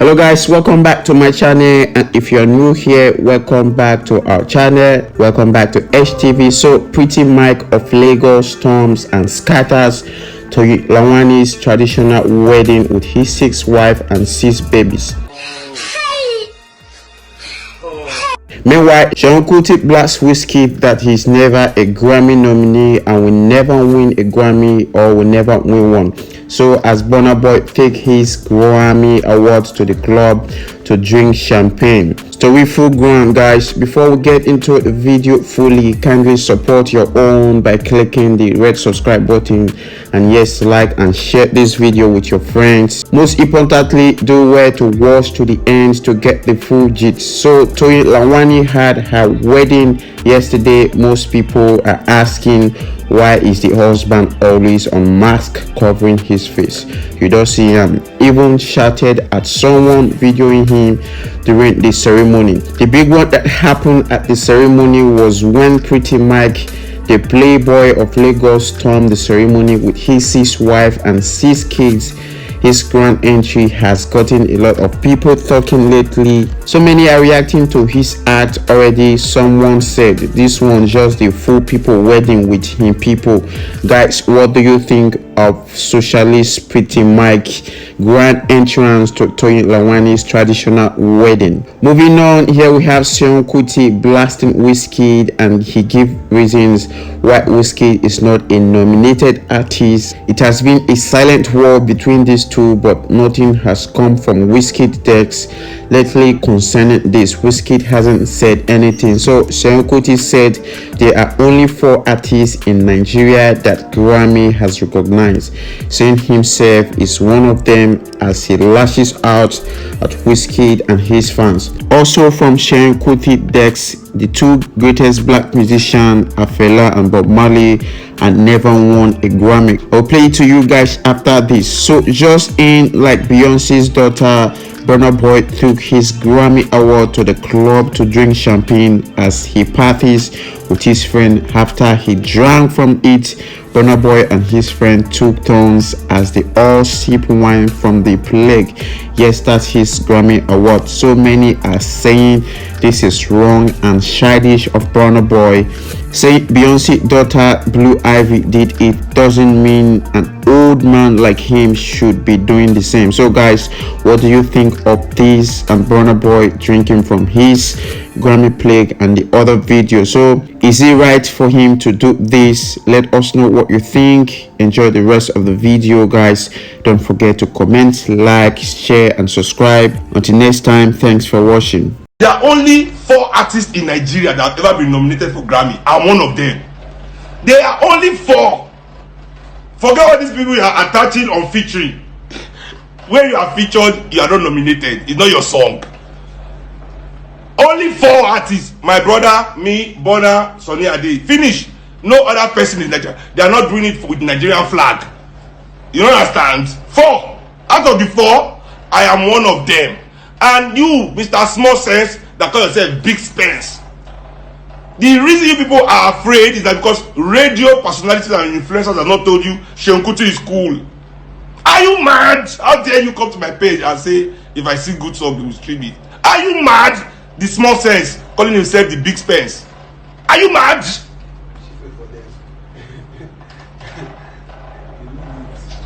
Hello guys, welcome back to my channel, and if you're new here, welcome back to our channel. Welcome back to HTV. So Pretty Mike of Lagos storms and scatters Toyin Lawani's traditional wedding with his 6 wives and 6 babies. Meanwhile, Seun Kuti blasts Wizkid that he's never a Grammy nominee and will never win a Grammy or will never win one. So as Burna Boy take his Grammy Award to the club to drink champagne. Story full ground, guys. Before we get into the video fully, kindly support your own by clicking the red subscribe button, and yes, like and share this video with your friends. Most importantly, do well to watch to the end to get the full gist. So Toyin Lawani had her wedding yesterday. Most people are asking, why is the husband always on mask covering his face? You don't see him. Even shouted at someone videoing him during the ceremony. The big one that happened at the ceremony was when Pretty Mike, the playboy of Lagos, stormed the ceremony with his 6 wives and 6 kids. His grand entry has gotten a lot of people talking lately. So many are reacting to his act already. Someone said this one just the full people wedding with him people. Guys, what do you think of socialist Pretty Mike grand entrance to Toyin Lawani's traditional wedding? Moving on, here we have Seun Kuti blasting Wizkid, and he gives reasons why Wizkid is not a nominated artist. It has been a silent war between these two, but nothing has come from Wizkid decks lately concerning this. Wizkid hasn't said anything. So Seun Kuti said there are only 4 artists in Nigeria that Grammy has recognized, saying himself is one of them as he lashes out at Wizkid and his fans. Also from Seun Kuti decks, the 2 greatest black musicians are Fela and Bob Marley, and never won a Grammy. I'll play it to you guys after this. So just in like Beyonce's daughter, Burna Boy took his Grammy Award to the club to drink champagne as he parties with his friend. After he drank from it, Burna Boy and his friend took turns as they all sip wine from the plate. Yes, that's his Grammy Award. So many are saying this is wrong and childish of Burna Boy. Say Beyonce's daughter Blue Ivy did it doesn't mean an old man like him should be doing the same. So guys, what do you think of this and Burna Boy drinking from his Grammy plate and the other video? So is it right for him to do this? Let us know what you think. Enjoy the rest of the video, guys. Don't forget to comment, like, share and subscribe. Until next time, thanks for watching. There are only 4 artists in Nigeria that have ever been nominated for Grammy. I'm one of them. There are only 4. Forget what these people you are attaching on featuring. When you are featured, you are not nominated. It's not your song. Only 4 artists. My brother, me, Burna, Sunny Ade. Finish. No other person in Nigeria. They are not doing it with the Nigerian flag. You don't understand? 4. Out of the 4, I am one of them. And you, Mr. Small Sense, that call yourself Big Spence. The reason you people are afraid is that because radio personalities and influencers have not told you Seun Kuti is cool. Are you mad? How dare you come to my page and say if I see good song, you will stream it? Are you mad? The Small Sense calling himself the Big Spence. Are you mad?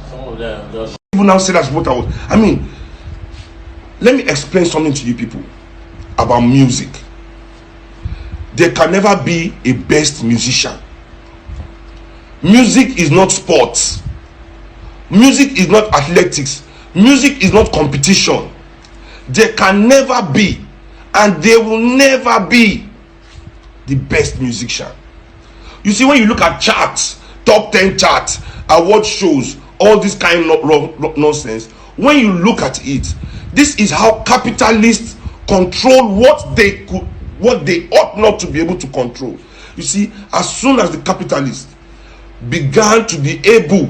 Some of them just People now say that's what I was. I mean, let me explain something to you people about music. There can never be a best musician. Music is not sports. Music is not athletics. Music is not competition. There can never be, and there will never be, the best musician. You see, when you look at charts, top 10 charts, award shows, all this kind of nonsense, when you look at it, this is how capitalists control what they ought not to be able to control. You see, as soon as the capitalists began to be able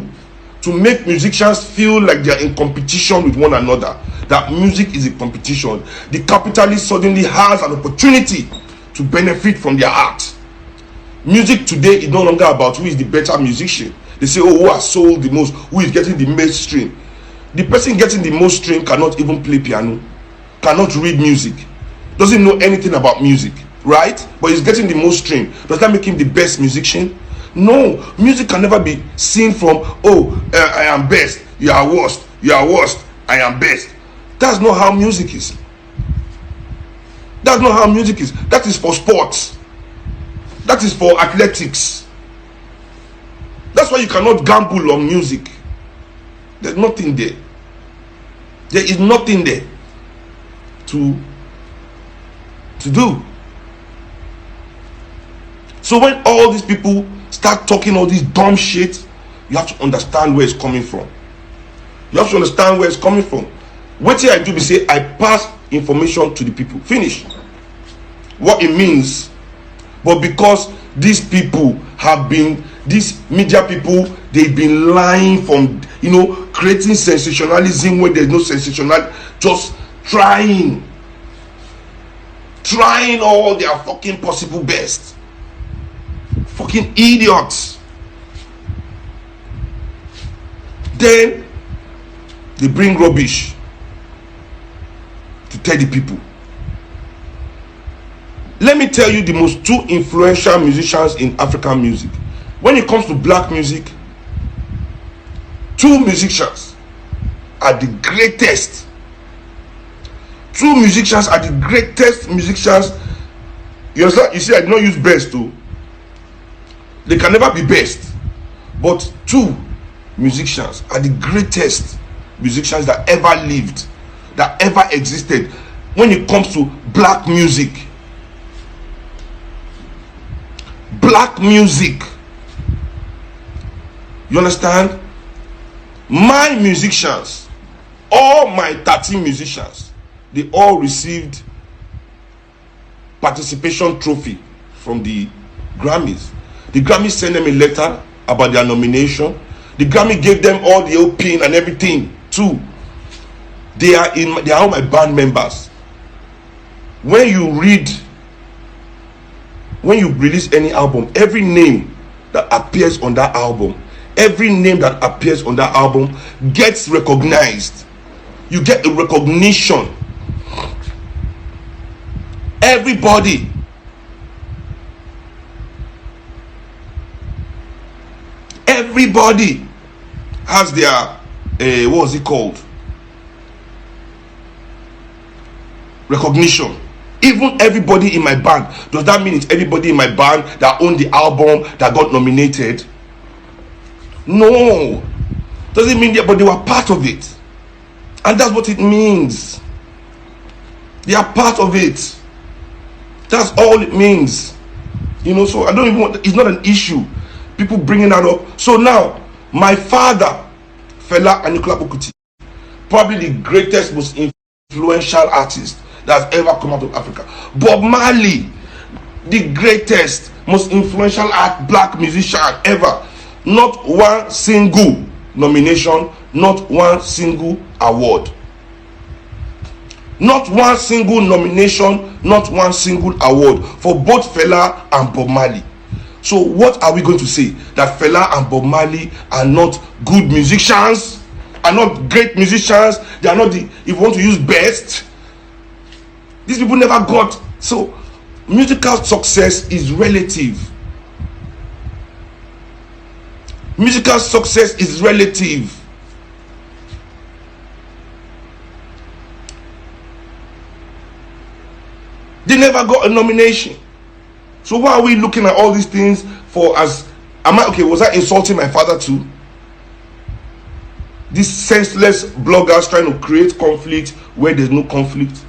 to make musicians feel like they are in competition with one another, that music is a competition, the capitalist suddenly has an opportunity to benefit from their art. Music today is no longer about who is the better musician. They say, oh, who has sold the most, who is getting the mainstream. The person getting the most stream cannot even play piano. cannot read music, doesn't know anything about music, right? But he's getting the most stream. Does that make him the best musician? No. Music can never be seen from, I am best, you are worst, you are worst, I am best. That's not how music is. That's not how music is. That is for sports. That is for athletics. That's why you cannot gamble on music. There's nothing there. There is nothing there to do. So when all these people start talking all this dumb shit, you have to understand where it's coming from. You have to understand where it's coming from. What I do is say I pass information to the people. Finish. What it means. But because these people have been, these media people, they've been lying from, creating sensationalism when there's no sensational, just trying all their fucking possible best. Fucking idiots. Then they bring rubbish to tell the people. Let me tell you the most two influential musicians in African music. When it comes to black music, two musicians are the greatest. Two musicians are the greatest musicians. You understand? You see, I did not use best too. They can never be best. But two musicians are the greatest musicians that ever lived, that ever existed when it comes to black music. Black music. You understand? My musicians, all my 13 musicians, they all received participation trophy from the Grammys. The Grammy sent them a letter about their nomination. The Grammy gave them all the pin and everything too. They are all my band members. When you release any album, every name that appears on that album, gets recognized. You get a recognition. Everybody. Everybody has their what was it called? Recognition. Even everybody in my band. Does that mean it's everybody in my band that owned the album that got nominated? No. Doesn't mean that, but they were part of it. And that's what it means. They are part of it. That's all it means. So I don't even want, it's not an issue. People bringing that up. So now, my father, Fela Anikulapo Kuti, probably the greatest, most influential artist that's ever come out of Africa. Bob Marley, the greatest, most influential black musician ever. Not one single nomination, not one single award. Not one single nomination, not one single award for both Fela and Bob Marley. So what are we going to say? That Fela and Bob Marley are not good musicians, are not great musicians, they are not the, if you want to use best, these people never got. So musical success is relative. Musical success is relative. They never got a nomination. So why are we looking at all these things for as, was I insulting my father too? These senseless bloggers trying to create conflict where there's no conflict.